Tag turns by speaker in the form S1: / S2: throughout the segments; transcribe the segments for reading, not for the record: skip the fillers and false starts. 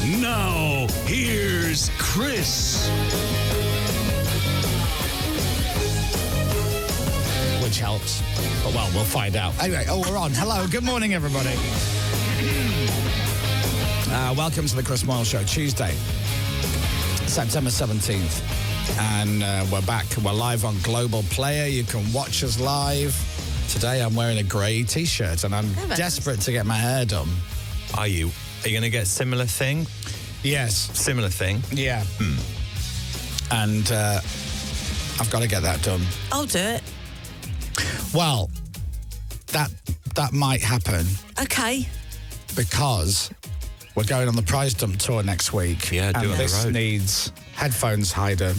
S1: Now, here's Chris.
S2: Which helps. But, well, we'll find out. Anyway, we're on. Hello, good morning, everybody. Welcome to the Chris Moyles Show, Tuesday, September 17th. And we're back. We're live on Global Player. You can watch us live. Today I'm wearing a grey T-shirt and I'm desperate to get my hair done.
S3: Are you? Are you going to get similar thing?
S2: Yes.
S3: Similar thing?
S2: Yeah. And I've got to get that done.
S4: I'll do it.
S2: Well, that might happen.
S4: Okay.
S2: Because we're going on the Prize Dump tour next week.
S3: Yeah, do it on the
S2: this
S3: road.
S2: needs headphones, hider,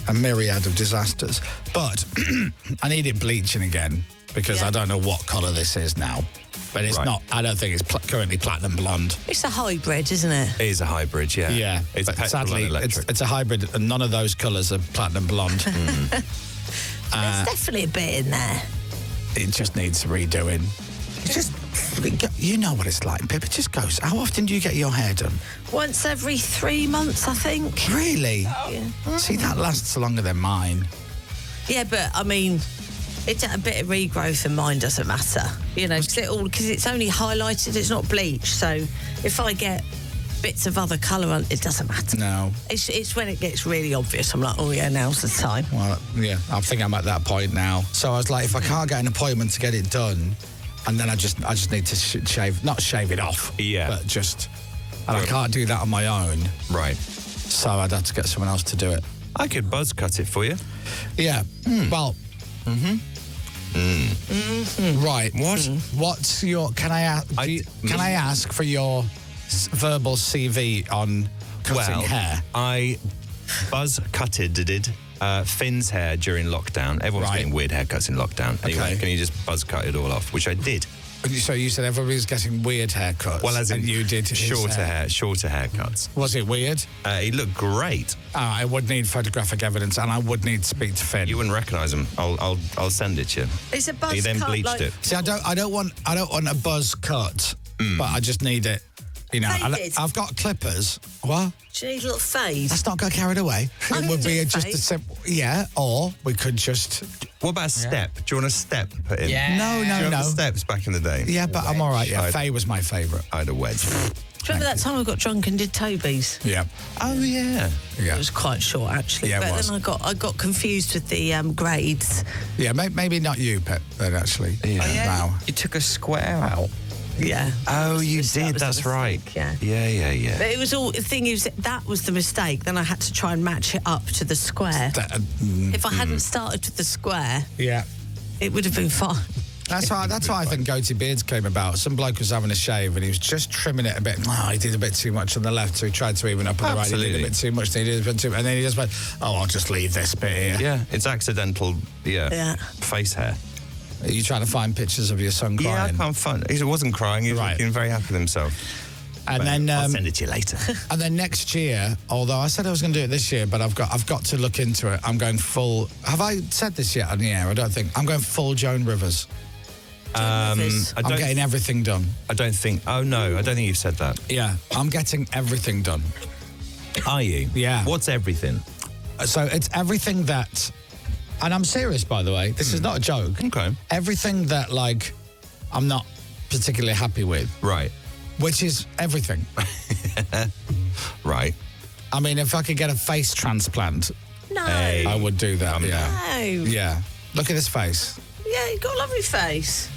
S2: a myriad of disasters. But I need it bleaching again because I don't know what colour this is now. But it's not, I don't think it's currently platinum blonde.
S4: It's a hybrid, isn't it?
S3: It is a hybrid, yeah.
S2: Yeah,
S3: It's
S2: but
S3: petrol
S2: sadly,
S3: and electric.
S2: it's a hybrid and none of those colours are platinum blonde.
S4: There's definitely a bit in there.
S2: It just needs redoing. You know what it's like, Pippa. It just goes. How often do you get your hair done?
S4: Once every 3 months, I think.
S2: Really?
S4: Yeah.
S2: See, that lasts longer than mine.
S4: Yeah, but I mean, it's a bit of regrowth and mine doesn't matter. You know, because it's only highlighted, it's not bleach. So if I get bits of other colour on, it doesn't matter.
S2: No.
S4: It's when it gets really obvious. I'm like, oh yeah, now's the time.
S2: Well, yeah, I think I'm at that point now. So I was like, if I can't get an appointment to get it done, and then I just need to shave it off.
S3: Yeah.
S2: But and I can't do that on my own.
S3: Right.
S2: So I'd have to get someone else to do it.
S3: I could buzz cut it for you.
S2: Yeah. Well. Right.
S3: What?
S2: What's your? Can I ask for your verbal CV on cutting hair?
S3: I buzz cutted Finn's hair during lockdown. Everyone's getting weird haircuts in lockdown. Anyway, can you just buzz cut it all off? Which I did.
S2: So you said everybody's getting weird haircuts.
S3: Well, as in
S2: and you did
S3: shorter haircuts.
S2: Was it weird?
S3: He looked great.
S2: I would need photographic evidence, and I would need to speak to Finn.
S3: You wouldn't recognise him. I'll send it to you.
S4: It's a buzz
S3: He then
S4: cut,
S3: bleached it.
S2: See, I don't want a buzz cut, but I just need it. You know,
S4: Faded.
S2: I've got clippers. What?
S4: Do you need a little fade?
S2: Let's not get carried away.
S4: I
S2: It
S4: can
S2: would
S4: do
S2: be
S4: a
S2: just a
S4: fade.
S2: simple. Yeah, or we could just.
S3: What about a step? Do you want a step put in?
S5: Yeah.
S2: No,
S3: Do you remember steps back in the day?
S2: Yeah, but I'm all right. Yeah, Faye was my favourite.
S3: I had a wedge.
S4: Do you remember that time I got drunk and did Toby's?
S2: Yeah.
S3: Oh, yeah.
S4: It was quite short, actually.
S2: Yeah, it
S4: but
S2: was.
S4: then I got confused with the grades.
S2: Yeah, maybe not you, Pip, then actually.
S3: Yeah.
S5: Oh, yeah.
S2: Now.
S5: You took a square out.
S4: Yeah.
S3: Oh, you
S4: That
S3: did.
S4: was the
S3: That's right.
S4: mistake, yeah.
S3: Yeah.
S4: But it was all, the thing is, that was the mistake. Then I had to try and match it up to the square. If I hadn't started with the square,
S2: Yeah.
S4: it would have been fine.
S2: That's why I think goatee beards came about. Some bloke was having a shave and he was just trimming it a bit. Oh, he did a bit too much on the left, so he tried to even up on the right. He did a bit too much, then he did a bit too much. And then he just went, oh, I'll just leave this bit here.
S3: Yeah, it's accidental,
S4: Yeah.
S3: face hair.
S2: Are you trying to find pictures of your son crying?
S3: Yeah, I can't find. He wasn't crying. He was looking very happy with himself.
S2: And
S3: But
S2: then
S3: I'll send it to you later.
S2: And then next year, although I said I was going to do it this year, but I've got to look into it. I'm going full. Have I said this yet on the air? I don't think. I'm going full Joan Rivers. I'm getting everything done.
S3: I don't think. Oh no, I don't think you've said that.
S2: Yeah, I'm getting everything done.
S3: Are you?
S2: Yeah.
S3: What's everything?
S2: So it's everything that, and I'm serious, by the way. This is not a joke.
S3: Okay.
S2: Everything that I'm not particularly happy with.
S3: Right.
S2: Which is everything.
S3: Right.
S2: I mean, if I could get a face transplant,
S4: No.
S2: I would do that. Yeah.
S4: No.
S2: Yeah. Look at this face.
S4: Yeah, you've got a lovely face.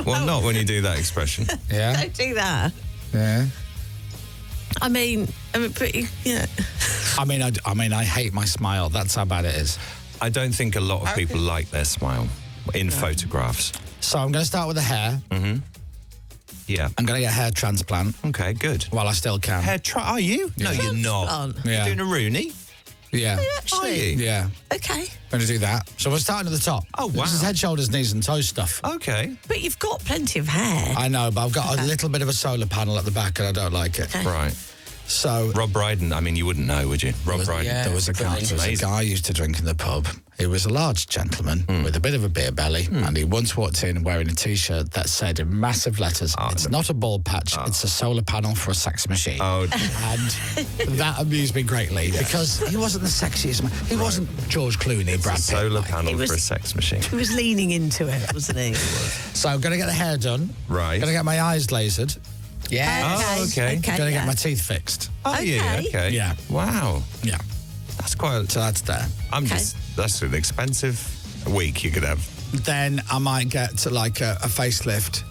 S3: Well, not when you do that expression.
S2: Yeah.
S4: Don't do that.
S2: Yeah.
S4: I mean, pretty, yeah.
S2: I mean, I hate my smile. That's how bad it is.
S3: I don't think a lot of people like their smile in photographs.
S2: So I'm going to start with the hair.
S3: Mm-hmm. Yeah.
S2: I'm going to get a hair transplant.
S3: Okay, good.
S2: While I still can.
S3: Are you? No, you're not.
S4: Transplant?
S2: Yeah.
S3: You're doing a Rooney?
S2: Yeah.
S4: Actually.
S3: Are you?
S2: Yeah.
S4: Okay.
S2: Going to do that. So we're starting at the top.
S3: Oh, wow.
S2: This is head, shoulders, knees and toes stuff.
S3: Okay.
S4: But you've got plenty of hair.
S2: I know, but I've got a little bit of a solar panel at the back and I don't like it.
S4: Okay.
S3: Right.
S2: So
S3: Rob Brydon, I mean, you wouldn't know, would you? Rob Brydon.
S5: yeah.
S2: there was a guy
S3: Amazing.
S2: used to drink in the pub. He was a large gentleman with a bit of a beer belly, and he once walked in wearing a T-shirt that said in massive letters, "It's not a bald patch, it's a solar panel for a sex machine."
S3: Oh,
S2: and that amused me greatly because he wasn't the sexiest man. He wasn't George Clooney, Brad Pitt.
S3: solar panel for a sex machine.
S4: He was leaning into it, wasn't he?
S2: So I'm going to get the hair done.
S3: Right.
S2: Going to get my eyes lasered.
S5: Yeah.
S3: Oh, okay.
S2: Going to get my teeth fixed.
S3: Oh, yeah, okay.
S2: Yeah.
S3: Wow.
S2: Yeah.
S3: That's quite...
S2: So that's there.
S3: That's an expensive week you could have.
S2: Then I might get like a facelift.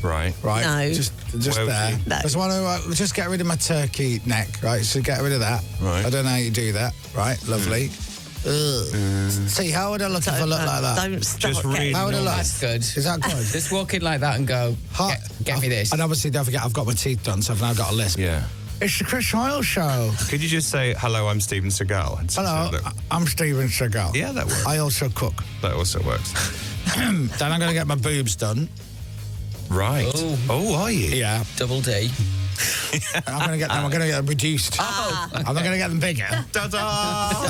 S3: Right.
S2: Right?
S4: No.
S2: Just
S3: Where would
S2: there.
S3: you-
S4: No.
S2: Just want to just get rid of my turkey neck, right? So get rid of that.
S3: Right.
S2: I don't know how you do that. Right? Lovely. See, how would I look if I look like that?
S4: Don't stop.
S3: Just really
S2: How would I look?
S5: That's good.
S2: Is that good?
S5: Just walk in like that and go, get me this.
S2: And obviously, don't forget, I've got my teeth done, so I've now got a lisp.
S3: Yeah.
S2: It's the Chris Moyles Show.
S3: Could you just say, hello, I'm Steven Seagal? And
S2: Hello,
S3: look-
S2: I'm Steven Seagal.
S3: Yeah, that works.
S2: I also cook.
S3: That also works.
S2: Then I'm going to get my boobs done.
S3: Right. Oh, are you?
S2: Yeah.
S5: Double D.
S2: I'm going to get them. I'm going to get them reduced. I'm not going to get them bigger.
S3: Ta-da!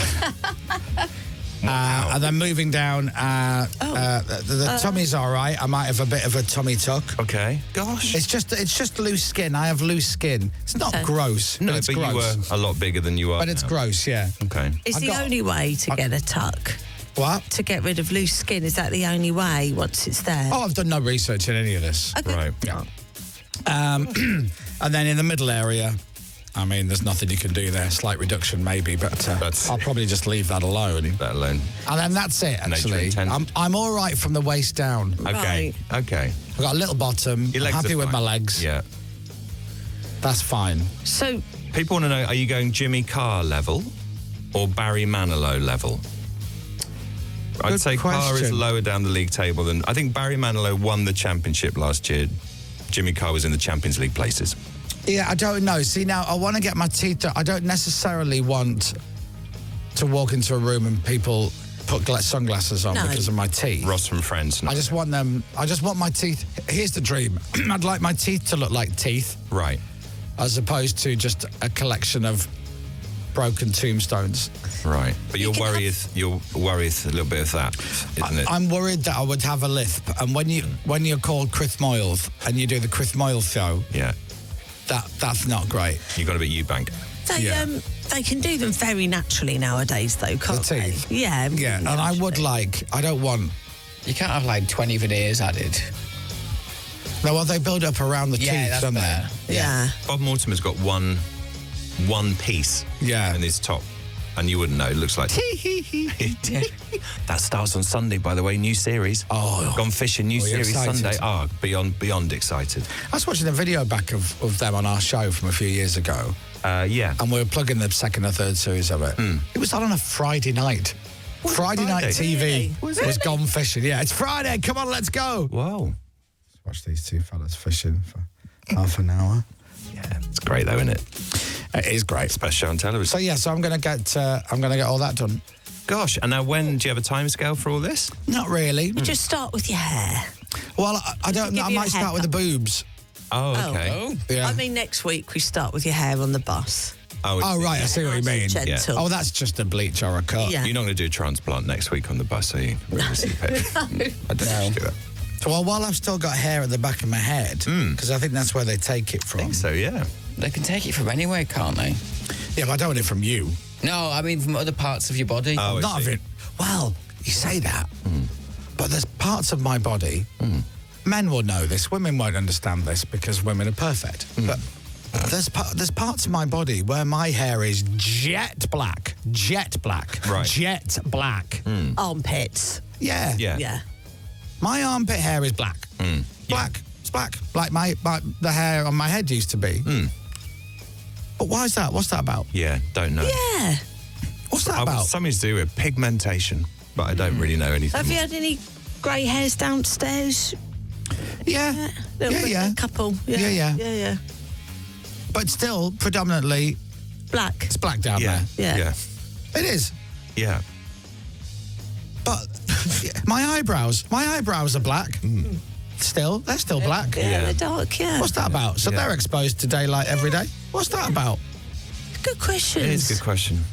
S2: And then moving down, the tummy's all right. I might have a bit of a tummy tuck.
S3: Okay. Gosh.
S2: It's just loose skin. I have loose skin. It's not
S4: Okay.
S2: gross,
S3: no,
S2: but it's
S3: but
S2: gross.
S3: you were a lot bigger than you are
S2: But it's
S3: now.
S2: gross, yeah.
S3: Okay.
S4: Is
S2: I
S4: the
S2: got-
S4: only way to get a tuck
S2: What?
S4: to get rid of loose skin? Is that the only way once it's there?
S2: Oh, I've done no research in any of this.
S4: Okay.
S3: Right.
S2: Yeah. And then in the middle area, I mean, there's nothing you can do there. Slight reduction, maybe, but
S3: That's-
S2: I'll probably just leave that alone.
S3: That alone.
S2: And then that's it,
S3: Nature
S2: actually.
S3: intended.
S2: I'm all right from the waist down.
S3: Okay.
S4: Right.
S3: Okay.
S2: I've got a little bottom.
S3: Your
S2: I'm
S3: legs
S2: happy
S3: are
S2: with
S3: fine.
S2: my legs.
S3: Yeah.
S2: That's fine.
S4: So
S3: People want to know, are you going Jimmy Carr level or Barry Manilow level? I'd
S2: Good
S3: say Carr is
S2: question.
S3: lower down the league table than... I think Barry Manilow won the championship last year. Jimmy Carr was in the Champions League places.
S2: Yeah, I don't know. See, now I want to get my teeth done. I don't necessarily want to walk into a room and people put sunglasses on
S4: No.
S2: because of my teeth.
S3: Ross from Friends.
S2: I just want them. I just want my teeth. Here's the dream. I'd like my teeth to look like teeth,
S3: Right.
S2: as opposed to just a collection of broken tombstones.
S3: Right. But you're
S4: can have-
S3: worried a little bit of that, isn't it?
S2: I'm worried that I would have a lisp, and when you're called Chris Moyles and you do the Chris Moyles show,
S3: Yeah.
S2: that's not great.
S3: You got to be Eubank.
S4: they can do them very naturally nowadays, though, can't
S2: The teeth?
S4: they? Yeah.
S2: Yeah, and I would I don't want.
S5: You can't have like 20 veneers added.
S2: No, well, they build up around the
S5: Yeah,
S2: teeth,
S5: that's
S2: don't they?
S5: better.
S4: Yeah.
S3: Bob Mortimer's got one piece
S2: Yeah.
S3: in his top, and you wouldn't know. It looks like... That starts on Sunday, by the way, new series.
S2: Oh.
S3: Gone Fishing, new
S2: Oh, you're
S3: series
S2: excited.
S3: Sunday. Oh, beyond excited.
S2: I was watching a video back of them on our show from a few years ago,
S3: Yeah.
S2: and we were plugging the second or third series of it. It was on a Friday night. Friday night
S3: Friday?
S2: TV was Gone Fishing. Yeah, it's Friday. Come on, let's go.
S3: Wow.
S2: Watch these two fellas fishing for half an hour.
S3: Yeah, it's great though, isn't it?
S2: It is great.
S3: Best show on television.
S2: So yeah, so I'm gonna get all that done.
S3: Gosh, and now when do you have a time scale for all this?
S2: Not really.
S4: Just start with your hair.
S2: Well, I don't know.
S4: give
S2: I
S4: you a
S2: might start with the boobs.
S3: Oh, okay.
S2: Yeah.
S4: I mean, next week we start with your hair on the bus.
S3: Oh,
S2: Oh right, I see what you mean.
S4: Nice and gentle.
S2: Oh, that's just a bleach or a cut.
S4: Yeah.
S3: You're not going to do a transplant next week on the bus, are you? I don't know. Do that.
S2: Well, while I've still got hair at the back of my head, because I think that's where they take it from.
S3: I think so, yeah.
S5: They can take it from anywhere, can't they?
S2: Yeah, but I don't want it from you.
S5: No, I mean from other parts of your body.
S3: Oh, I
S2: Not of
S3: see.
S2: it. Well, you say that, but there's parts of my body. Men will know this. Women won't understand this because women are perfect. But there's parts of my body where my hair is jet black.
S3: Right.
S2: Jet black.
S4: Armpits.
S2: Yeah.
S3: Yeah.
S4: Yeah.
S2: My armpit hair is black. Black. It's black. Like the hair on my head used to be. But why is that? What's that about?
S3: Yeah, don't know.
S4: Yeah.
S2: What's that about?
S3: Something to do with pigmentation, but I don't really know anything.
S4: Have you had any grey hairs downstairs?
S2: Yeah.
S4: A couple.
S2: Yeah.
S4: Yeah.
S2: But still, predominantly,
S4: Black.
S2: it's black down
S3: Yeah.
S2: there.
S3: Yeah.
S2: It is.
S3: Yeah.
S2: But my eyebrows are black. Still, they're still black.
S4: Yeah, they're dark, yeah.
S2: What's that about? So
S3: Yeah.
S2: they're exposed to daylight every day? What's that about?
S4: Good question.
S3: It is a good question.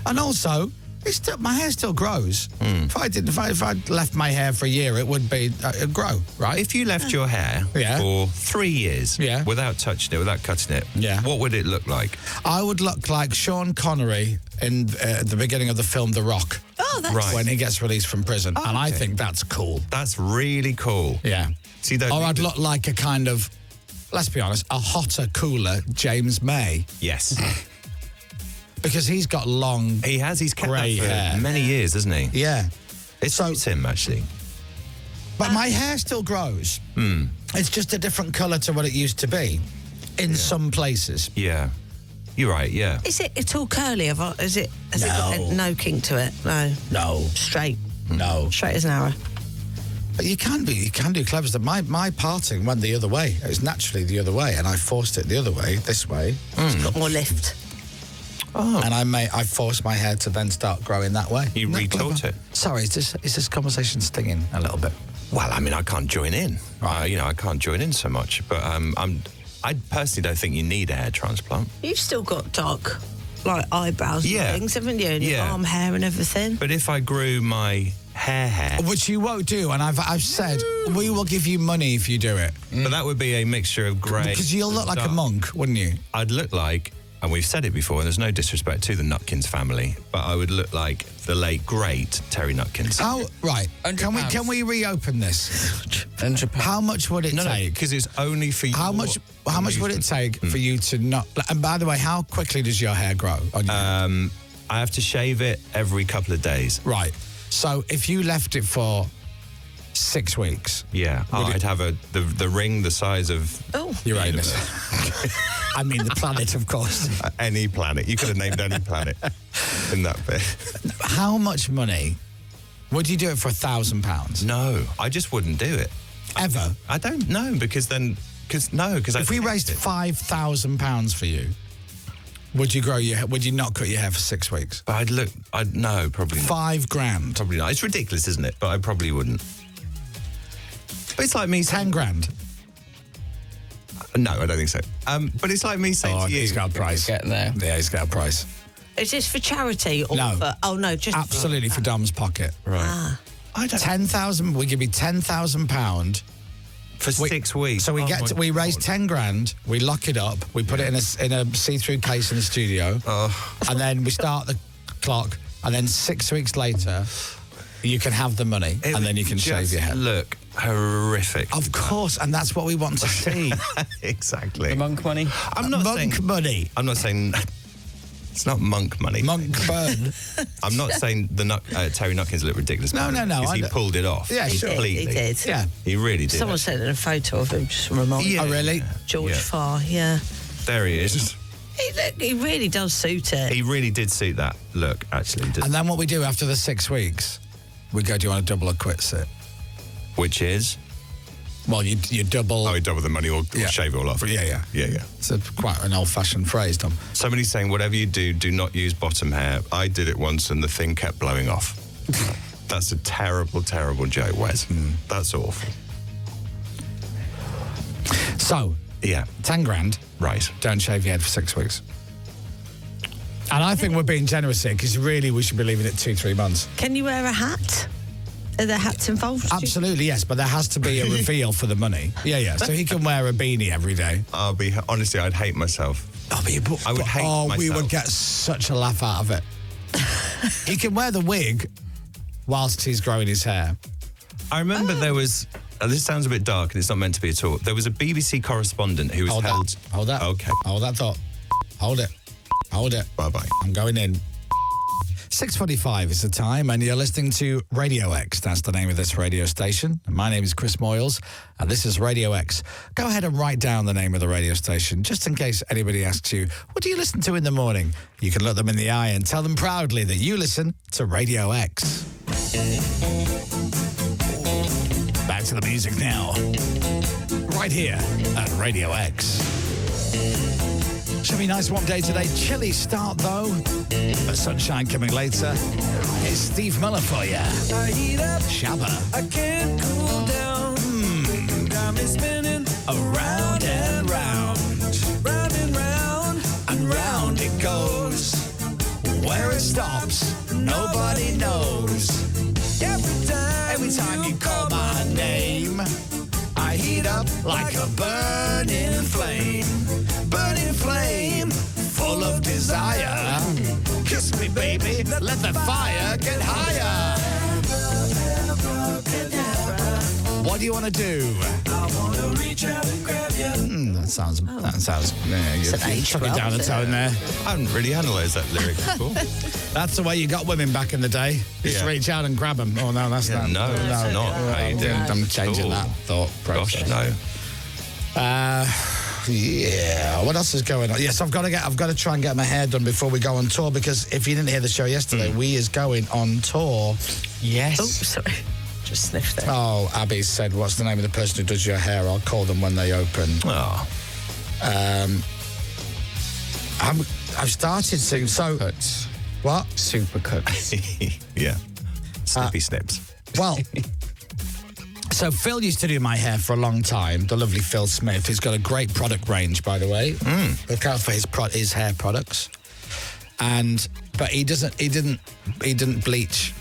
S2: And also, my hair still grows. If I'd left my hair for a year, it would it'd grow, right?
S3: If you left your hair for 3 years without touching it, without cutting it, what would it look like?
S2: I would look like Sean Connery in the beginning of the film The Rock.
S4: Oh, that's
S2: right. When he gets released from prison. And I think that's cool.
S3: That's really cool.
S2: Yeah.
S3: See,
S2: or I'd look like a kind of, let's be honest, a hotter, cooler James May.
S3: Yes.
S2: Because he's got long,
S3: he's kept
S2: grey
S3: that for
S2: hair.
S3: many years, hasn't he?
S2: Yeah.
S3: It suits him, actually.
S2: But my hair still grows. It's just a different colour to what it used to be in some places.
S3: Yeah. You're right, yeah.
S4: Is it at all curly? Has it got no kink to it? No.
S2: No.
S4: Straight?
S2: No.
S4: Straight as an arrow?
S2: But you can do clever stuff. My parting went the other way. It was naturally the other way, and I forced it the other way, this way.
S4: It's got more lift.
S2: Oh. And I forced my hair to then start growing that way.
S3: You retaught it.
S2: Sorry, is this conversation stinging a little bit?
S3: Well, I mean, I can't join in. Right. I can't join in so much. But I personally don't think you need a hair transplant.
S4: You've still got dark, eyebrows and things, haven't you? And your arm hair and everything.
S3: But if I grew my hair...
S2: Which you won't do, and I've said, we will give you money if you do it.
S3: But that would be a mixture of grey...
S2: Because you'll look like a monk, wouldn't you?
S3: I'd look like... And we've said it before, and there's no disrespect to the Nutkins family, but I would look like the late, great Terry Nutkins.
S2: Right. Can we reopen this?
S5: £100.
S2: How much would it take?
S3: Because it's only for you.
S2: How much would it take for you to not... And by the way, how quickly does your hair grow on you?
S3: I have to shave it every couple of days.
S2: Right. So if you left it for 6 weeks...
S3: Yeah. I'd have the ring the size of...
S2: Uranus. I mean, the planet, of course.
S3: Any planet. You could have named any planet in that bit.
S2: How much money would you do it for £1,000?
S3: No, I just wouldn't do it.
S2: Ever?
S3: I don't know, because
S2: if we raised £5,000 for you, would you not cut your hair for 6 weeks?
S3: But no, probably not.
S2: $5,000.
S3: Probably not. It's ridiculous, isn't it? But I probably wouldn't. But it's like me saying...
S2: $10,000.
S3: No, I don't think so. But it's like me saying to you...
S2: he's got a price.
S5: Getting there.
S2: Yeah, he's got a price.
S4: Is this for charity or
S2: No.
S4: for... Oh, no, just...
S2: Absolutely for Dom's pocket.
S3: Right. I don't...
S2: 10,000, we give you £10,000...
S3: For 6 weeks.
S2: So we raise 10 grand, we lock it up, we put it in a see-through case in the studio, and then we start the clock, and then 6 weeks later, you can have the money, and then you can shave your head.
S3: Look horrific.
S2: Of course, and that's what we want to see.
S3: Exactly.
S5: The monk money?
S3: I'm not saying it's not monk money.
S2: Monk burn.
S3: I'm not saying Terry Nutkins looked ridiculous.
S2: No.
S3: Because he pulled it off.
S2: Yeah, sure.
S3: Completely.
S4: He did.
S2: Yeah.
S3: He really did.
S4: Someone sent in a photo of him just from a moment.
S2: Oh, really?
S4: George Farr, yeah.
S3: There he is.
S4: He really does suit it.
S3: He really did suit that look, actually.
S2: And then what we do after the 6 weeks, we go, do you want a double or quit sit?
S3: Which is?
S2: Well, you double...
S3: Oh, you double the money or shave it all off.
S2: Yeah. It's quite an old-fashioned phrase, Tom.
S3: Somebody's saying, whatever you do not use bottom hair. I did it once and the thing kept blowing off. That's a terrible, terrible joke, Wes. That's awful.
S2: So...
S3: Yeah.
S2: 10 grand.
S3: Right.
S2: Don't shave your head for 6 weeks. And I think we're being generous here, because really we should be leaving it 2-3 months.
S4: Can you wear a hat? Are there hats involved?
S2: Absolutely, yes, but there has to be a reveal for the money. Yeah. So he can wear a beanie every day.
S3: Honestly, I'd hate myself.
S2: I would hate myself. We would get such a laugh out of it. He can wear the wig whilst he's growing his hair.
S3: I remember there was... this sounds a bit dark and it's not meant to be at all. There was a BBC correspondent who was held...
S2: Hold that.
S3: Okay.
S2: Hold that thought. Hold it.
S3: Bye-bye.
S2: I'm going in. 6:45 is the time, and you're listening to Radio X. That's the name of this radio station. My name is Chris Moyles, and this is Radio X. Go ahead and write down the name of the radio station, just in case anybody asks you, what do you listen to in the morning? You can look them in the eye and tell them proudly that you listen to Radio X. Back to the music now. Right here at Radio X. Should be a nice warm day today. Chilly start, though. But sunshine coming later. It's Steve Miller for you.
S6: I heat up.
S2: Shabba.
S6: I can't cool down. Got me spinning
S2: Around and round.
S6: round and round.
S2: And round it goes. Where it stops, nobody nobody knows.
S6: Every
S2: time you call my name, I heat up like a burning flame, full of desire. Kiss me, baby, let the fire get higher. What do you want to do?
S6: I want to reach out and grab you.
S2: That sounds. Yeah, you took it down a tone there.
S3: I haven't really analysed that lyric before.
S2: That's the way you got women back in the day. Just reach out and grab them. Oh no, that's not.
S3: No, it's not.
S2: I'm changing that thought process.
S3: Gosh, no.
S2: Yeah. What else is going on? Yes, I've got to try and get my hair done before we go on tour, because if you didn't hear the show yesterday, we is going on tour.
S5: Yes.
S4: Oh, sorry. Just sniffed it.
S2: Oh, Abby said, "What's the name of the person who does your hair? I'll call them when they open."
S3: Oh.
S2: I've started soon. So
S5: Cuts.
S2: what?
S5: Super cuts.
S3: Yeah. Snippy snips.
S2: Well, so Phil used to do my hair for a long time. The lovely Phil Smith. He's got a great product range, by the way. Look out for his hair products. But he didn't bleach.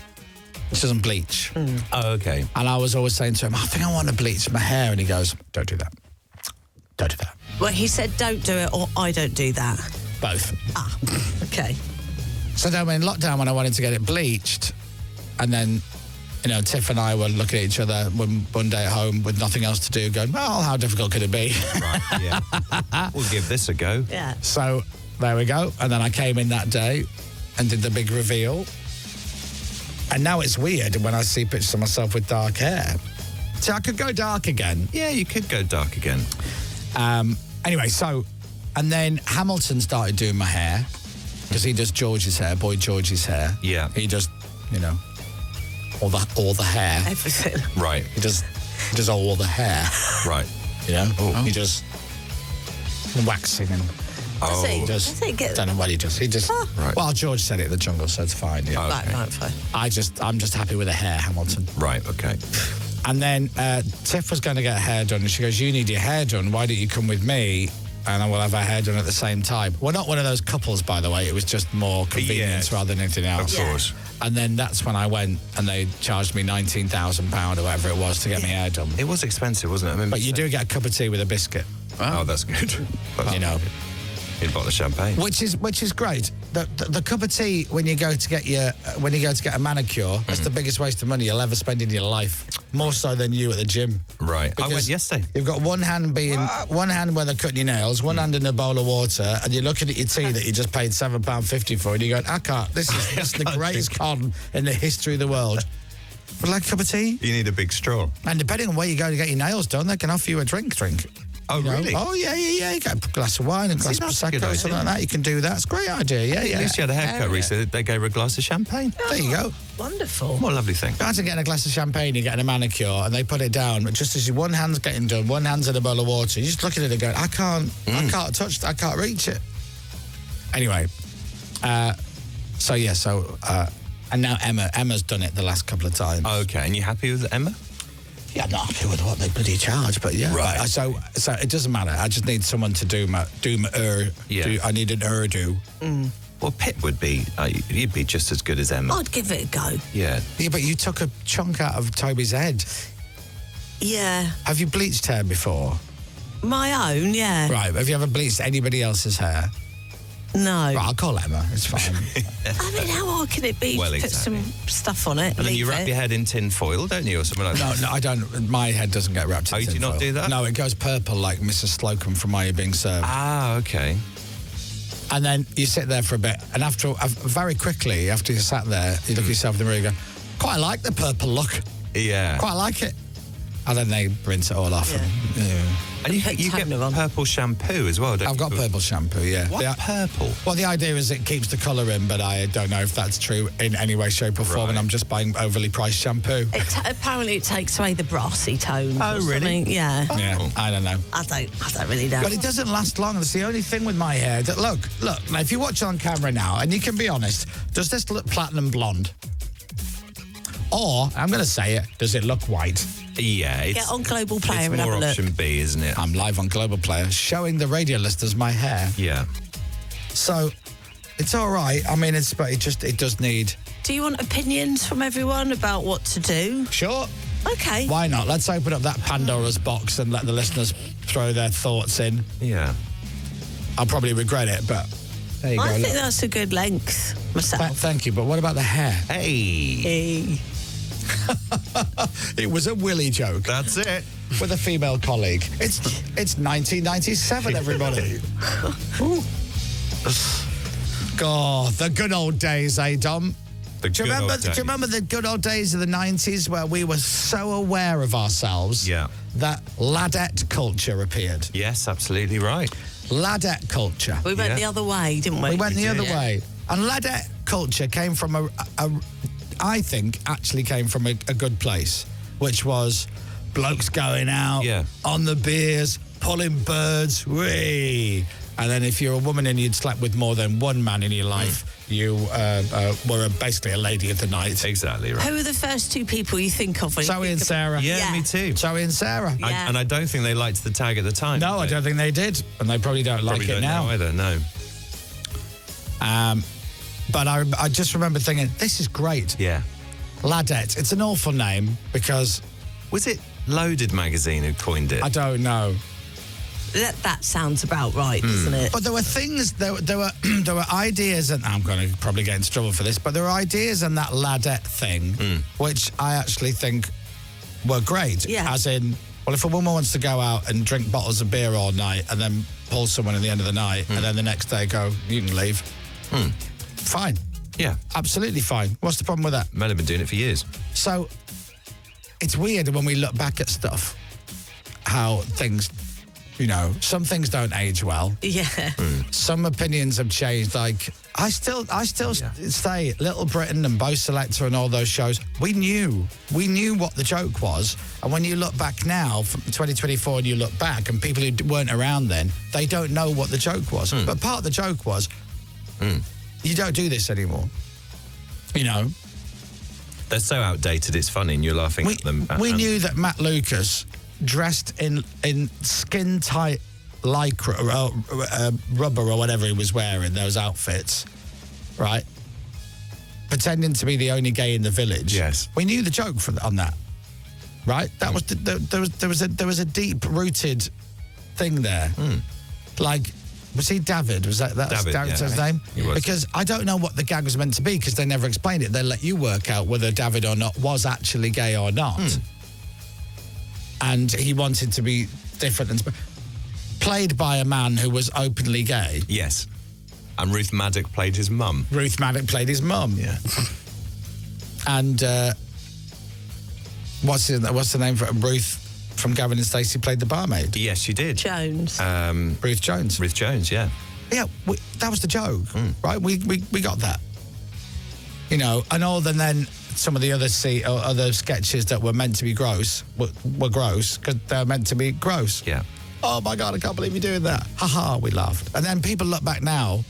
S2: He doesn't bleach.
S3: Oh, okay.
S2: And I was always saying to him, I think I want to bleach my hair. And he goes, don't do that. Don't do that.
S4: Well, he said don't do it or I don't do that.
S2: Both.
S4: Ah, okay.
S2: So then in lockdown, when I wanted to get it bleached, and then, Tiff and I were looking at each other one day at home with nothing else to do, going, well, how difficult could it be?
S3: Right, yeah. We'll give this a go.
S4: Yeah.
S2: So there we go. And then I came in that day and did the big reveal. And now it's weird when I see pictures of myself with dark hair. See, I could go dark again.
S3: Yeah, you could go dark again.
S2: Anyway, and then Hamilton started doing my hair, because he does George's hair, Boy George's hair.
S3: Yeah.
S2: He does, all the hair.
S4: Everything.
S3: Right.
S2: He does all the hair.
S3: Right.
S2: He does waxing and.
S4: Does he?
S2: He does.
S4: Does he get-
S2: Don't know what he does. He just.
S3: Right.
S2: Well, George said it at the Jungle, so it's fine. Yeah.
S4: Right, fine.
S2: I'm just happy with the hair, Hamilton.
S3: Right, okay.
S2: And then Tiff was going to get her hair done, and she goes, "You need your hair done. Why don't you come with me? And I will have our hair done at the same time." We're not one of those couples, by the way. It was just more convenience rather than anything else.
S3: Of course.
S2: And then that's when I went, and they charged me £19,000 or whatever it was to get my hair done.
S3: It was expensive, wasn't it? I mean,
S2: But you do get a cup of tea with a biscuit.
S3: Oh, that's good. In a bottle of champagne.
S2: Which is great. The cup of tea when you go to get a manicure, that's the biggest waste of money you'll ever spend in your life. More so than you at the gym.
S3: Right. I went
S2: Because
S3: yesterday.
S2: You've got one hand where they're cutting your nails, one hand in a bowl of water, and you're looking at your tea that you just paid £7.50 for, and you're going, I can't. This is the greatest con in the history of the world. Would you like a cup of tea?
S3: You need a big straw.
S2: And depending on where you go to get your nails done, they can offer you a drink.
S3: Oh, really?
S2: Oh, yeah. You get a glass of wine, a glass of
S3: that's a good
S2: Prosecco,
S3: idea.
S2: something like that. You can do that. It's a great idea. Yeah.
S3: At least you had a haircut recently. They gave her a glass of champagne.
S2: There you go.
S4: Wonderful.
S3: What a lovely thing.
S2: Imagine getting a glass of champagne, you're getting a manicure, and they put it down, but just as one hand's getting done, one hand's in a bowl of water, you're just looking at it going, I can't touch, I can't reach it. Anyway, and now Emma's done it the last couple of times.
S3: Okay, and you happy with Emma?
S2: Yeah, I'm not happy with what they bloody charge, but yeah.
S3: Right.
S2: So it doesn't matter. I just need someone to do my
S3: Yeah.
S2: I need an do.
S3: Well, Pip would be, you'd be just as good as Emma.
S4: I'd give it a go.
S3: Yeah.
S2: Yeah, but you took a chunk out of Toby's head.
S4: Yeah.
S2: Have you bleached hair before?
S4: My own, yeah.
S2: Right. Have you ever bleached anybody else's hair?
S4: No.
S2: Right, I'll call Emma. It's fine.
S4: I mean, how hard can it be
S3: Well,
S4: to put
S3: exactly.
S4: some stuff on it?
S3: And then you
S4: leave
S3: wrap
S4: it?
S3: your head in tin foil, don't you, or something like that?
S2: No, I don't. My head doesn't get wrapped in
S3: Oh, you do
S2: tin
S3: not
S2: foil.
S3: do that?
S2: No, it goes purple like Mrs. Slocum from Are You Being Served?
S3: Ah, okay.
S2: And then you sit there for a bit, and very quickly, after you sat there, you look at yourself in the mirror and go, quite like the purple look.
S3: Yeah.
S2: Quite like it. And then they rinse it all off.
S3: And you get
S4: toner on.
S3: purple shampoo as well, don't you?
S2: I've got purple shampoo, yeah.
S3: What, purple?
S2: Well, the idea is it keeps the colour in, but I don't know if that's true in any way, shape or form,
S3: Right.
S2: and I'm just buying overly priced shampoo.
S4: Apparently, it takes away the brassy tone.
S3: Oh,
S4: or
S3: really?
S4: something. Yeah.
S2: Yeah, I don't know.
S4: I don't really know.
S2: But it doesn't last long. That's the only thing with my hair. Look. Now, if you watch it on camera now, and you can be honest, does this look platinum blonde? Or, I'm going to say it, does it look white?
S3: Yeah. It's,
S4: Get on Global Player
S3: it's
S4: and have
S3: more
S4: a look.
S3: option B, isn't it?
S2: I'm live on Global Player, showing the radio listeners my hair.
S3: Yeah.
S2: So, it's all right. I mean, but it does need
S4: Do you want opinions from everyone about what to do?
S2: Sure.
S4: Okay.
S2: Why not? Let's open up that Pandora's box and let the listeners throw their thoughts in.
S3: Yeah.
S2: I'll probably regret it, but there you go.
S4: I think
S2: look.
S4: that's a good length myself.
S2: Thank you, but what about the hair?
S3: Hey.
S2: It was a Willy joke.
S3: That's it.
S2: With a female colleague. It's 1997, everybody. God, the good old days, eh, Dom? Do you remember the good old days of the 90s where we were so aware of ourselves that ladette culture appeared?
S3: Yes, absolutely right.
S2: Ladette culture.
S4: We went the other way, didn't we?
S2: We went the other way. And ladette culture came from I think, actually came from a good place, which was blokes going out on the beers, pulling birds, whee. And then if you're a woman and you'd slept with more than one man in your life, you were basically a lady of the night.
S3: Exactly right.
S4: Who were the first two people you think of?
S2: Zoe and Sarah.
S3: Yeah, me too.
S2: Zoe and Sarah.
S3: And I don't think they liked the tag at the time.
S2: No, I don't think they did. And they probably don't like it now.
S3: Either, no.
S2: But I just remember thinking, this is great.
S3: Yeah.
S2: Ladette. It's an awful name because...
S3: Was it Loaded magazine who coined it?
S2: I don't know.
S4: That sounds about right, doesn't it?
S2: But there were things, there were ideas, and I'm going to probably get into trouble for this, but there were ideas in that ladette thing, which I actually think were great.
S4: Yeah.
S2: As in, well, if a woman wants to go out and drink bottles of beer all night and then pull someone at the end of the night and then the next day go, you can leave. Fine.
S3: Yeah.
S2: Absolutely fine. What's the problem with that?
S3: Men have been doing it for years.
S2: So, it's weird when we look back at stuff, how things... You know, some things don't age well.
S4: Yeah.
S2: Some opinions have changed. Like, I still say Little Britain and Bo Selector and all those shows, we knew what the joke was. And when you look back now, from 2024, and you look back, and people who weren't around then, they don't know what the joke was. But part of the joke was, you don't do this anymore. You know?
S3: They're so outdated, it's funny, and you're laughing at them.
S2: We knew that Matt Lucas... dressed in skin-tight lycra, rubber or whatever he was wearing, those outfits, right? Pretending to be the only gay in the village.
S3: Yes.
S2: We knew the joke on that, right? That was there was a deep-rooted thing there. Like, was he David? Was that David's his name?
S3: He was.
S2: Because I don't know what the gag was meant to be because they never explained it. They let you work out whether David or not was actually gay or not. And he wanted to be different and played by a man who was openly gay.
S3: Yes. And Ruth Maddock played his mum.
S2: Ruth Maddock played his mum.
S3: Yeah.
S2: And what's the name for Ruth from Gavin and Stacey played the barmaid?
S3: Yes, she did.
S4: Jones.
S2: Ruth Jones.
S3: Ruth Jones, yeah.
S2: Yeah, that was the joke, right? We got that. You know, and then some of the other sketches that were meant to be gross were gross because they're meant to be gross.
S3: Yeah.
S2: Oh my God, I can't believe you're doing that. Ha, we laughed. And then people look back now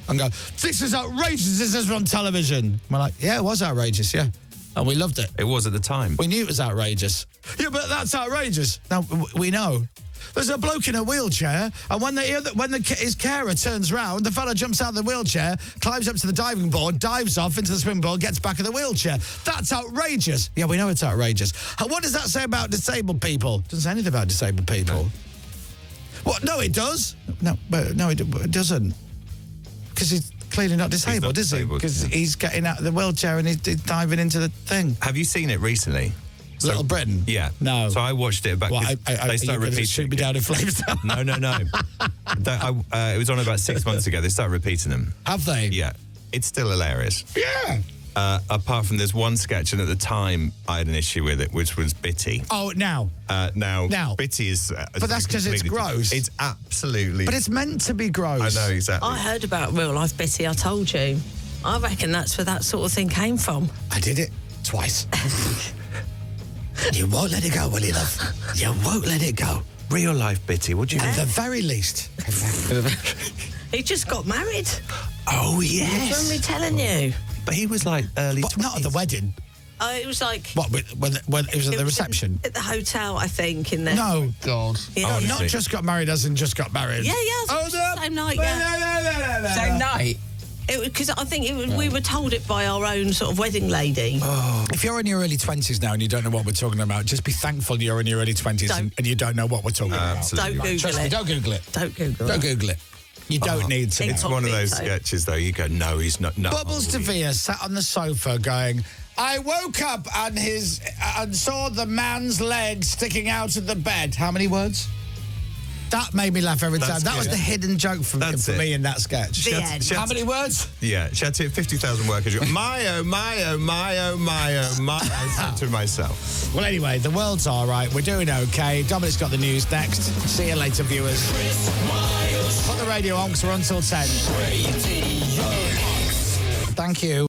S2: and go, this is outrageous, this is on television. And we're like, yeah, it was outrageous, yeah. And we loved it.
S3: It was at the time.
S2: We knew it was outrageous. Yeah, but that's outrageous. Now, we know. There's a bloke in a wheelchair, and when his carer turns round, the fella jumps out of the wheelchair, climbs up to the diving board, dives off into the swimming pool, gets back in the wheelchair. That's outrageous. Yeah, we know it's outrageous. What does that say about disabled people? It doesn't say anything about disabled people. No. What? No, it does. No, it doesn't. Because he's clearly not disabled, is he? Because he's getting out of the wheelchair and he's diving into the thing.
S3: Have you seen it recently?
S2: Little Britain?
S3: Yeah.
S2: No.
S3: So I watched it back.
S2: Well,
S3: they start repeating.
S2: Shoot me down in flames.
S3: No. It was on about 6 months ago. They started repeating them.
S2: Have they?
S3: Yeah. It's still hilarious.
S2: Yeah.
S3: Apart from there's one sketch, and at the time I had an issue with it, which was Bitty.
S2: Oh, now.
S3: Now. Bitty is...
S2: but that's because it's gross.
S3: It's absolutely...
S2: But it's meant to be gross.
S3: I know, exactly.
S4: I heard about real life Bitty, I told you. I reckon that's where that sort of thing came from.
S2: I did it twice. You won't let it go, will you, love? You won't let it go.
S3: Real life Bitty, would you
S2: At the very least.
S4: He just got married.
S3: Oh, yes.
S4: What's me telling you?
S3: But he was like early 20s.
S2: Not at the wedding.
S4: Oh, it was like...
S2: What, when it was at the reception?
S4: At the hotel, I think, in there.
S2: No.
S5: God.
S4: Yeah.
S2: Oh, not just got married as in just got married.
S4: Yeah.
S2: Oh, no.
S4: Same night, yeah.
S5: Same night?
S4: Because I think we were told it by our own sort of wedding lady.
S2: Oh. If you're in your early 20s now and you don't know what we're talking about, just be thankful you're in your early 20s and you don't know what we're talking about.
S3: Absolutely.
S4: Don't Google it.
S2: Don't Google it.
S4: Don't Google it.
S2: Don't Google it. You don't need to.
S3: It's one of those sketches, though. You go, no, he's not. No.
S2: Bubbles DeVere sat on the sofa going, I woke up and saw the man's leg sticking out of the bed. How many words? That made me laugh every time. That was the hidden joke for me in that sketch. How many words?
S3: Yeah, she had to hit 50,000 words. My, oh, my, oh, my, oh, my, oh, my. I said to myself.
S2: Well, anyway, the world's all right. We're doing okay. Dominic's got the news next. See you later, viewers. Put the radio on because we're on till 10. Thank you.